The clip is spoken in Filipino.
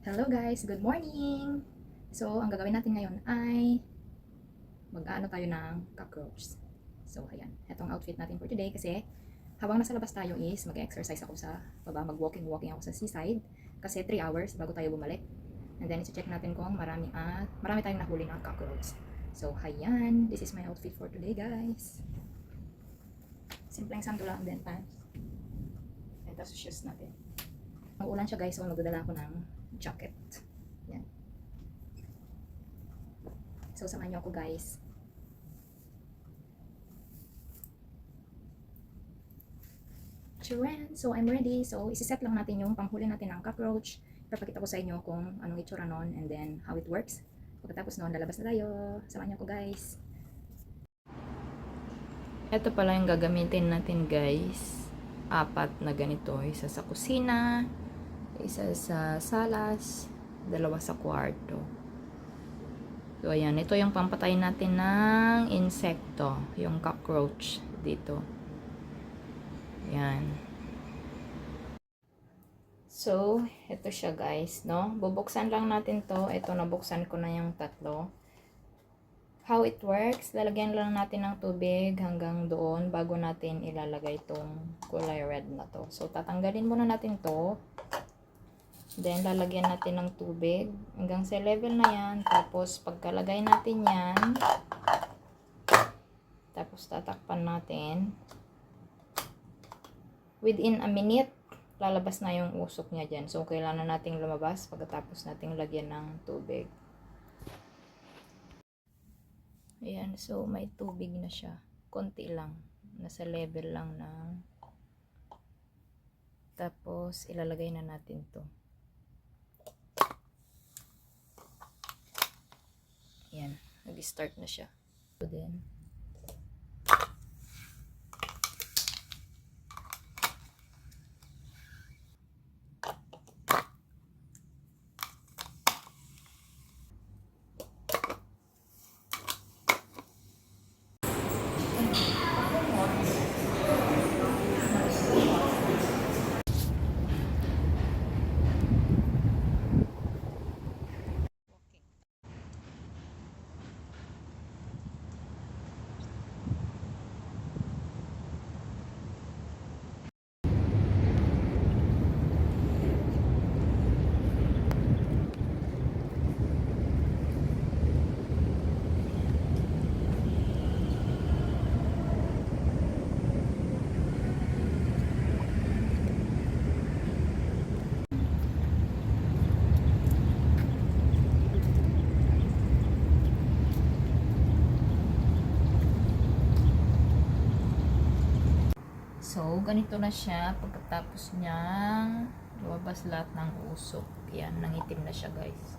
Hello guys, good morning! So, ang gagawin natin ngayon ay mag-aano tayo ng cockroach. So, ayan. Itong outfit natin for today kasi habang nasa labas tayo is mag-exercise ako sa baba, mag-walking ako sa seaside kasi 3 hours bago tayo bumalik. And then, i-check natin kung marami tayong nahuli ng cockroach. So, ayan. This is my outfit for today, guys. Simpleng sando lang din pants. Ito sa shoes natin. Mauulan siya guys, so magdadala ako ng jacket. Yan. So, samahan niyo ako guys. Charan! So, I'm ready. So, isi-set lang natin yung panghuli natin ng cockroach. Ipapakita ko sa inyo kung anong itsura nun and then how it works. Pagkatapos nun, lalabas na tayo. Samahan niyo ako guys. Ito pala yung gagamitin natin guys. 4 na ganito. Isa sa kusina, isa sa salas, 2 sa kwarto. So ayan, ito yung pampatay natin ng insekto, yung cockroach dito. Ayan. So, ito siya guys, no? Bubuksan lang natin to. Ito, nabuksan ko na yung 3. How it works, lalagyan lang natin ng tubig hanggang doon bago natin ilalagay itong kulay red na to. So, tatanggalin muna natin to. Then, lalagyan natin ng tubig hanggang sa level na yan. Tapos, pagkalagay natin yan, tapos tatakpan natin. Within a minute, lalabas na yung usok niya dyan. So, kailangan nating lumabas pagkatapos nating lagyan ng tubig. Ayan, so may tubig na siya. Konti lang. Nasa level lang ng... Tapos, ilalagay na natin to. Ayan, nag-start na siya. So then, so, ganito na siya pagkatapos niyang lumabas lahat ng usok. Yan, nangitim na siya guys.